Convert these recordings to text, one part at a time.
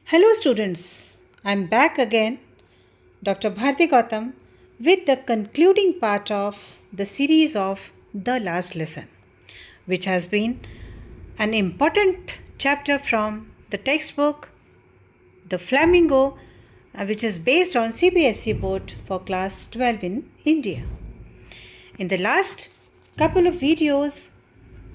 Hello students, I'm back again, Dr. Bharti Gautam, with the concluding part of the series of The Last Lesson, which has been an important chapter from the textbook The Flamingo, which is based on CBSE board for class 12 in India. In the last couple of videos,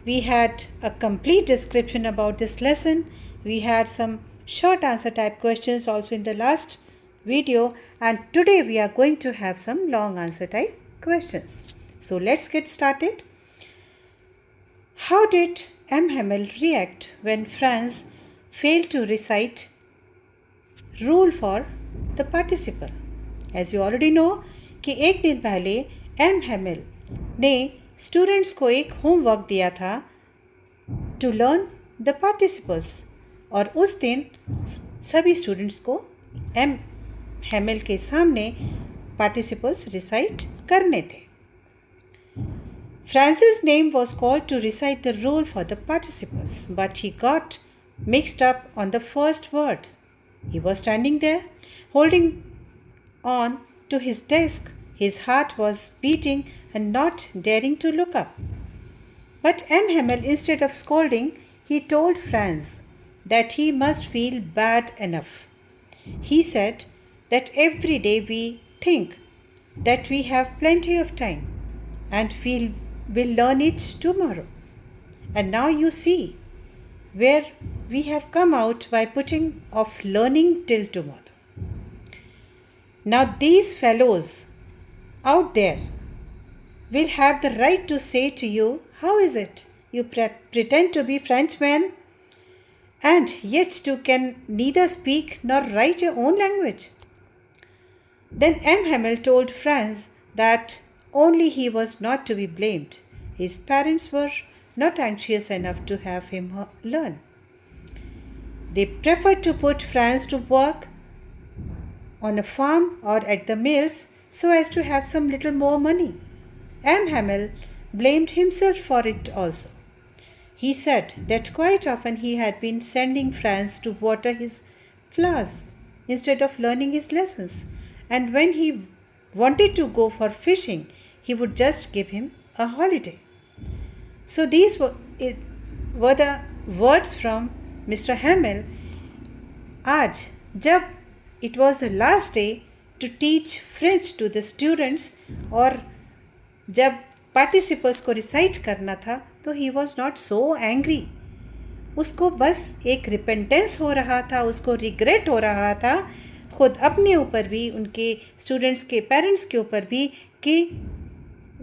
we had a complete description about this lesson. We had some short answer type questions also in the last video, and today we are going to have some long answer type questions. So let's get started. How did M. Hamel react when Franz failed to recite rule for the participle? As you already know कि एक दिन पहले M Hemil ने students को एक homework दिया था to learn the participles, और उस दिन सभी स्टूडेंट्स को एम हेमिल के सामने पार्टिसिपल्स रिसाइट करने थे. Francis' name was called to recite the rule for the participles, but he got mixed up on the first word. He was standing there, holding on to his desk. His heart was beating and not daring to look up. But M. Hamel, instead of scolding, he told Franz that he must feel bad enough. He said that every day we think that we have plenty of time and we'll learn it tomorrow. And now you see where we have come out by putting off learning till tomorrow. Now these fellows out there will have the right to say to you, how is it you pretend to be Frenchmen and yet you can neither speak nor write your own language? Then M. Hamel told Franz that only he was not to be blamed. His parents were not anxious enough to have him learn. They preferred to put Franz to work on a farm or at the mills so as to have some little more money. M. Hamel blamed himself for it also. He said that quite often he had been sending Franz to water his flowers instead of learning his lessons, and when he wanted to go for fishing, he would just give him a holiday. So these were the words from Mr. Hamel. आज जब it was the last day to teach French to the students, और जब participles को recite करना था, तो he was not so angry. उसको बस एक repentance हो रहा था, उसको regret हो रहा था खुद अपने ऊपर भी, उनके स्टूडेंट्स के पेरेंट्स के ऊपर भी, कि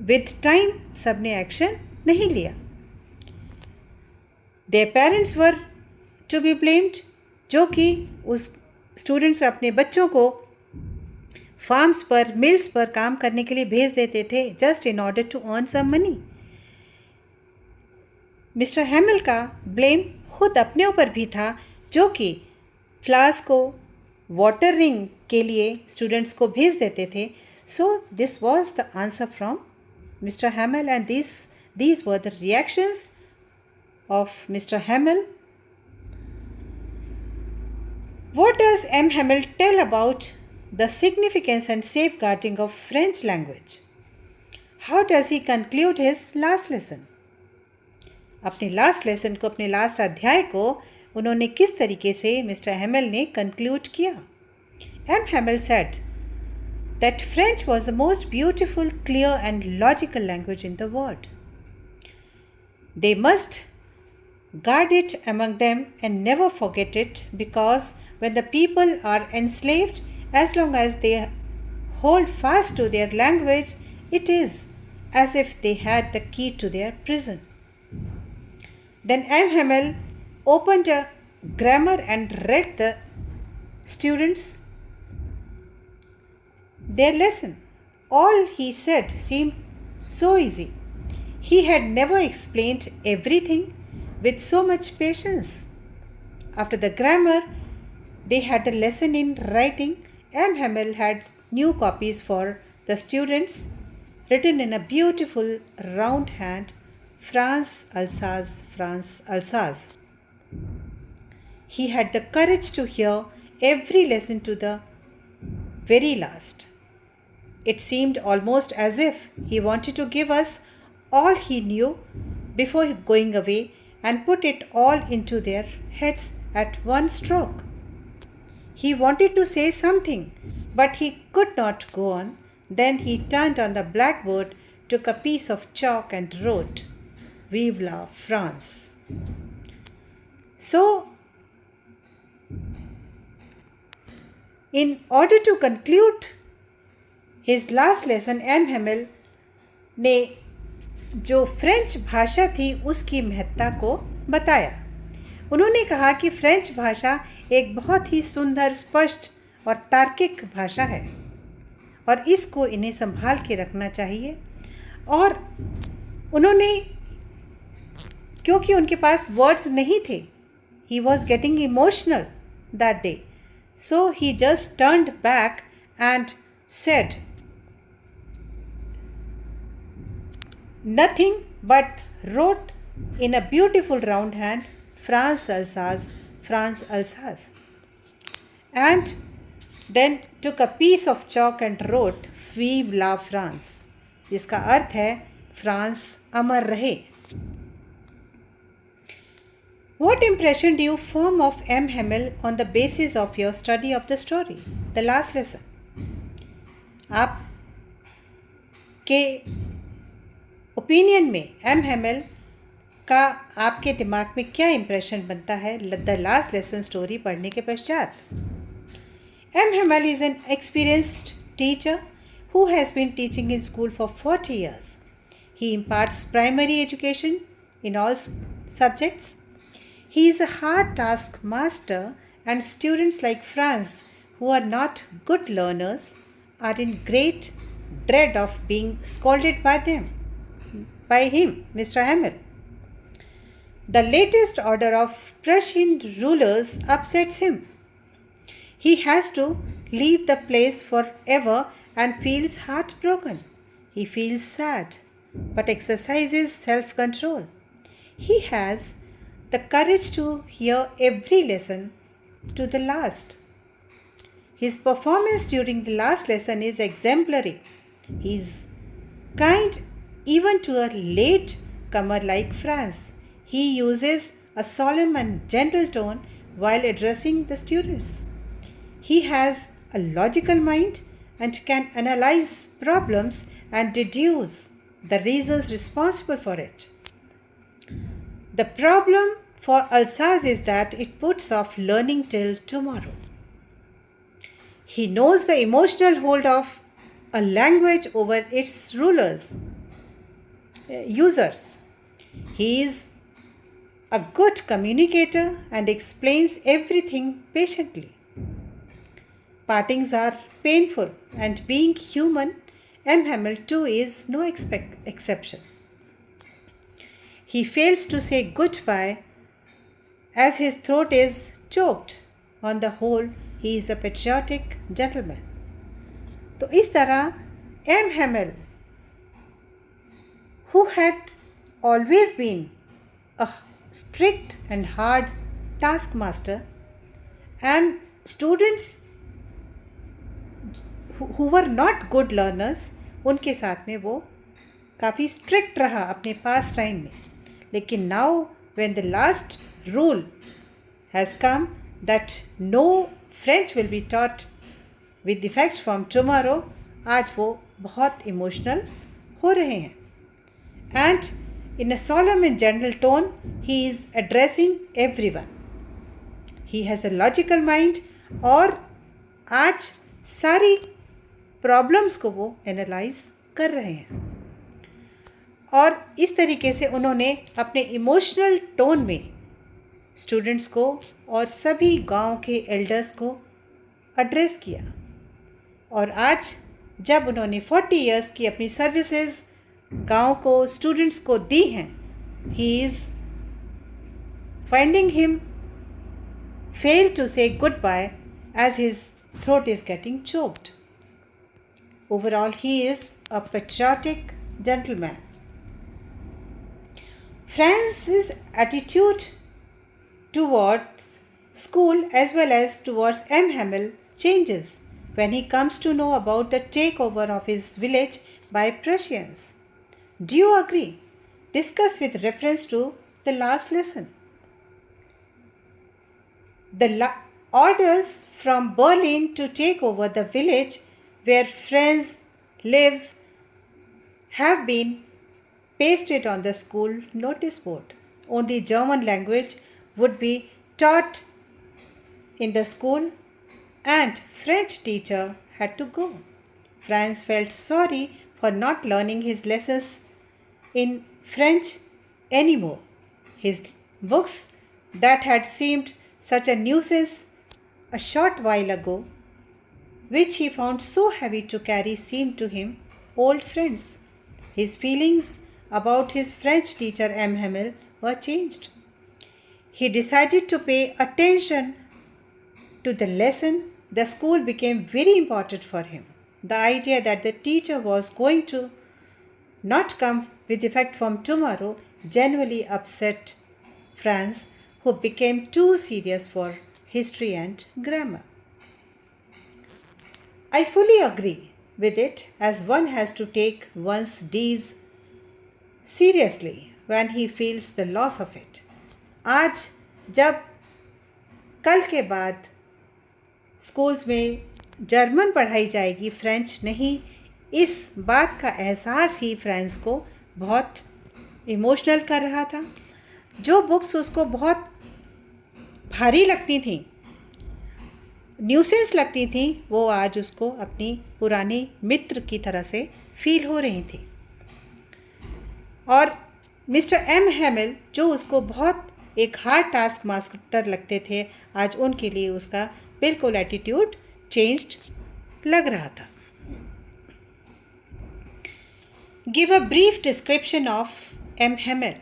विद टाइम सब ने एक्शन नहीं लिया. Their parents were to be blamed, जो कि उस स्टूडेंट्स अपने बच्चों को फार्म्स पर, मिल्स पर काम करने के लिए भेज देते थे just in order to earn some money. Mister Hamel का ब्लेम खुद अपने ऊपर भी था, जो कि फ्लावर्स को वाटरिंग के लिए स्टूडेंट्स को भेज देते थे. So this was the answer from mister हैमिल, and these were the reactions of Mr. Hamel. What does M. Hamel tell about the significance and safeguarding of French language? How does he conclude his last lesson? अपने last lesson को, अपने last अध्याय को उन्होंने किस तरीके से mister हैमिल ने कंक्लूड किया? M. Hamel said that French was the most beautiful, clear and logical language in the world. They must guard it among them and never forget it, because when the people are enslaved, as long as they hold fast to their language, it is as if they had the key to their prison. Then M. Hamel opened a grammar and read the students their lesson. All he said seemed so easy. He had never explained everything with so much patience. After the grammar, they had a lesson in writing. M. Hamel had new copies for the students, written in a beautiful round hand, France Alsace, France Alsace. He had the courage to hear every lesson to the very last. It seemed almost as if he wanted to give us all he knew before going away and put it all into their heads at one stroke. He wanted to say something, but he could not go on. Then he turned on the blackboard, took a piece of chalk, and wrote, Vive la France. So, in order to conclude his last lesson, M. Hamel ने जो French भाषा थी उसकी महत्ता को बताया. उन्होंने कहा कि फ्रेंच भाषा एक बहुत ही सुंदर, स्पष्ट और तार्किक भाषा है और इसको इन्हें संभाल के रखना चाहिए. और उन्होंने, क्योंकि उनके पास वर्ड्स नहीं थे, he was getting emotional that day. So he just turned back and said nothing but wrote in a beautiful round hand, France Alsace, France Alsace. And then took a piece of chalk and wrote, Vive la France. जिसका अर्थ है France अमर रहे. What impression do you form of M. Hamel on the basis of your study of the story, the last lesson? आप के opinion में M Hemal का आपके दिमाग में क्या इम्प्रेशन बनता है द लास्ट लेसन स्टोरी पढ़ने के पश्चात? M Hamel is an experienced teacher who has been teaching in school for 40 years. He imparts primary education in all subjects. He is a hard task master, and students like Franz, who are not good learners, are in great dread of being scolded by him, Mr. Hamel. The latest order of Prussian rulers upsets him. He has to leave the place forever and feels heartbroken. He feels sad, but exercises self-control. He has the courage to hear every lesson to the last. His performance during the last lesson is exemplary. He is kind even to a late comer like Franz. He uses a solemn and gentle tone while addressing the students. He has a logical mind and can analyze problems and deduce the reasons responsible for it. The problem for Alsace is that it puts off learning till tomorrow. He knows the emotional hold of a language over its users. He is a good communicator and explains everything patiently. Partings are painful, and being human, M. Hamel too is no exception. He fails to say goodbye as his throat is choked. On the whole, he is a patriotic gentleman. तो इस तरह M. Hamel, who had always been a strict and hard taskmaster, and students who were not good learners, उनके साथ में वो काफ़ी strict रहा अपने पास टाइम में. लेकिन now when the last rule has come that no French will be taught with effect from tomorrow, आज वो बहुत इमोशनल हो रहे हैं. And in a solemn and gentle tone, he is addressing everyone. He has a logical mind और आज सारी problems को वो एनालाइज कर रहे हैं. और इस तरीके से उन्होंने अपने इमोशनल टोन में स्टूडेंट्स को और सभी गांव के एल्डर्स को एड्रेस किया. और आज जब उन्होंने 40 इयर्स की अपनी सर्विसेज गांव को, स्टूडेंट्स को दी हैं, he is finding him fail to say goodbye as his throat is getting choked. Overall, he is a patriotic gentleman. Franz's attitude towards school as well as towards M. Hamel changes when he comes to know about the takeover of his village by Prussians. Do you agree? Discuss with reference to the last lesson. The orders from Berlin to take over the village where Franz lives have been pasted on the school notice board. Only German language would be taught in the school and French teacher had to go. Franz felt sorry for not learning his lessons in French anymore. His books that had seemed such a nuisance a short while ago, which he found so heavy to carry, seemed to him old friends. His feelings about his French teacher M. Hamel were changed. He decided to pay attention to the lesson. The school became very important for him. The idea that the teacher was going to not come with effect from tomorrow genuinely upset Franz, who became too serious for history and grammar. I fully agree with it, as one has to take one's D's seriously when he feels the loss of it. आज जब कल के बाद schools में German पढ़ाई जाएगी, French नहीं, इस बात का एहसास ही फ्रांस को बहुत इमोशनल कर रहा था। जो बुक्स उसको बहुत भारी लगती थी, न्यूसेंस लगती थी, वो आज उसको अपनी पुरानी मित्र की तरह से फील हो रही थी। और मिस्टर एम हैमिल जो उसको बहुत एक हार्ड टास्क मास्टर लगते थे, आज उनके लिए उसका बिल्कुल एटीट्यूड चेंज्ड लग रहा था। Give a brief description of M Hamel.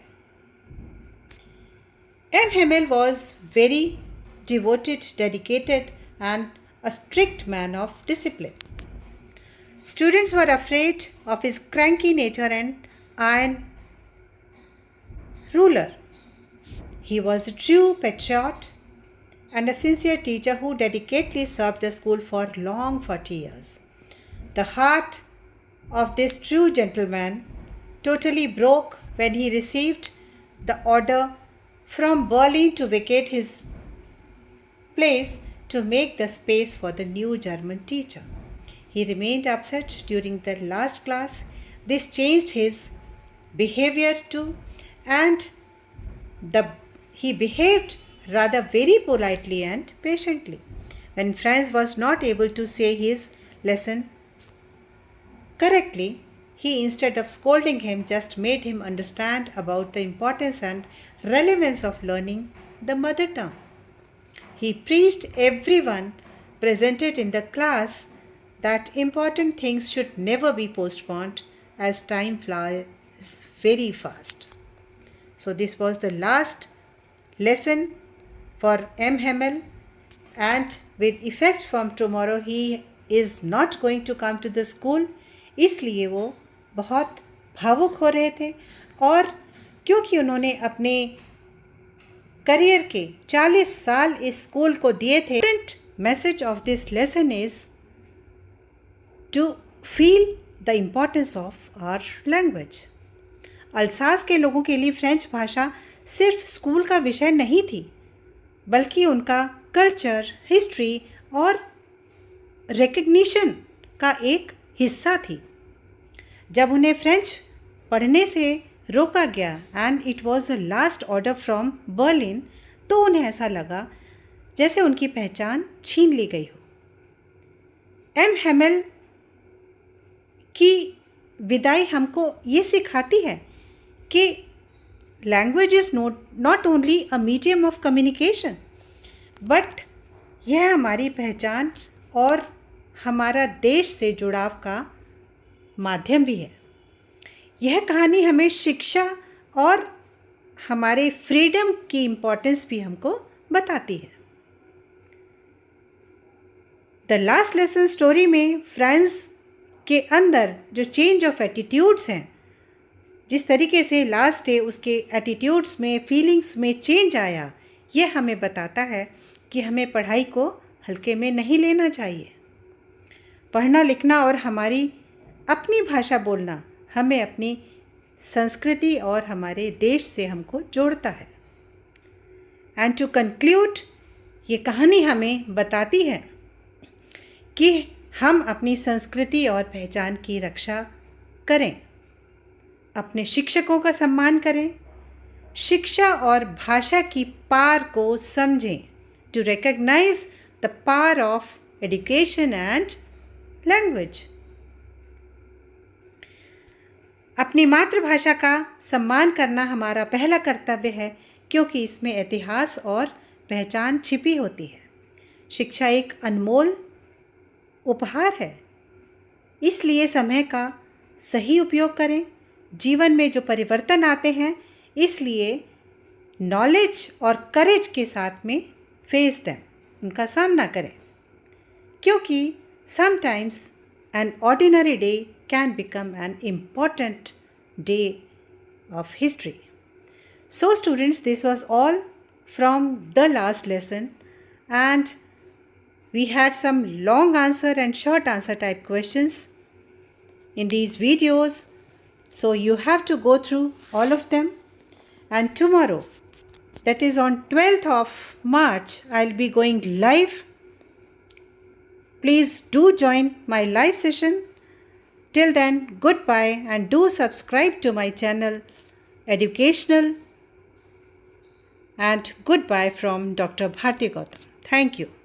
M. Hamel was very devoted, dedicated, and a strict man of discipline. Students were afraid of his cranky nature and iron ruler. He was a true patriot and a sincere teacher who dedicatedly served the school for long 40 years. The heart of this true gentleman totally broke when he received the order from Berlin to vacate his place to make the space for the new German teacher. He remained upset during the last class. This changed his behavior too, and he behaved rather very politely and patiently. When Franz was not able to say his lesson correctly, he, instead of scolding him, just made him understand about the importance and relevance of learning the mother tongue. He preached everyone presented in the class that important things should never be postponed as time flies very fast. So this was the last lesson for M. Hamel, and with effect from tomorrow he is not going to come to the school. इसलिए वो बहुत भावुक हो रहे थे, और क्योंकि उन्होंने अपने करियर के 40 साल इस स्कूल को दिए थे। Message of this lesson is to feel the importance of our language. Alsace के लोगों के लिए फ्रेंच भाषा सिर्फ स्कूल का विषय नहीं थी, बल्कि उनका कल्चर, हिस्ट्री और रिकग्निशन का एक हिस्सा थी। जब उन्हें फ्रेंच पढ़ने से रोका गया and it was the last order from Berlin, तो उन्हें ऐसा लगा जैसे उनकी पहचान छीन ली गई हो। एम हैमिल की विदाई हमको ये सिखाती है कि language is not only a medium of communication, but यह हमारी पहचान और हमारा देश से जुड़ाव का माध्यम भी है। यह कहानी हमें शिक्षा और हमारे फ्रीडम की इम्पोर्टेंस भी हमको बताती है। द लास्ट लेसन स्टोरी में फ्रांस के अंदर जो चेंज ऑफ एटीट्यूड्स हैं, जिस तरीके से लास्ट डे उसके एटीट्यूड्स में, फीलिंग्स में चेंज आया, यह हमें बताता है कि हमें पढ़ाई को हल्के में नहीं लेना चाहिए। पढ़ना लिखना और हमारी अपनी भाषा बोलना हमें अपनी संस्कृति और हमारे देश से हमको जोड़ता है। एंड टू कंक्लूड, ये कहानी हमें बताती है कि हम अपनी संस्कृति और पहचान की रक्षा करें, अपने शिक्षकों का सम्मान करें, शिक्षा और भाषा की पार को समझें, to recognize the power of education and language. अपनी मातृभाषा का सम्मान करना हमारा पहला कर्तव्य है, क्योंकि इसमें इतिहास और पहचान छिपी होती है। शिक्षा एक अनमोल उपहार है, इसलिए समय का सही उपयोग करें। जीवन में जो परिवर्तन आते हैं, इसलिए नॉलेज और करेज के साथ में फेस देम, उनका सामना करें, क्योंकि sometimes an ordinary day can become an important day of history. So students, this was all from the last lesson, and we had some long answer and short answer type questions in these videos. So you have to go through all of them, and tomorrow, that is on 12th of March, I'll be going live. Please do join my live session. Till then, goodbye, and do subscribe to my channel Educational, and goodbye from Dr. Bharti Gautam. Thank you.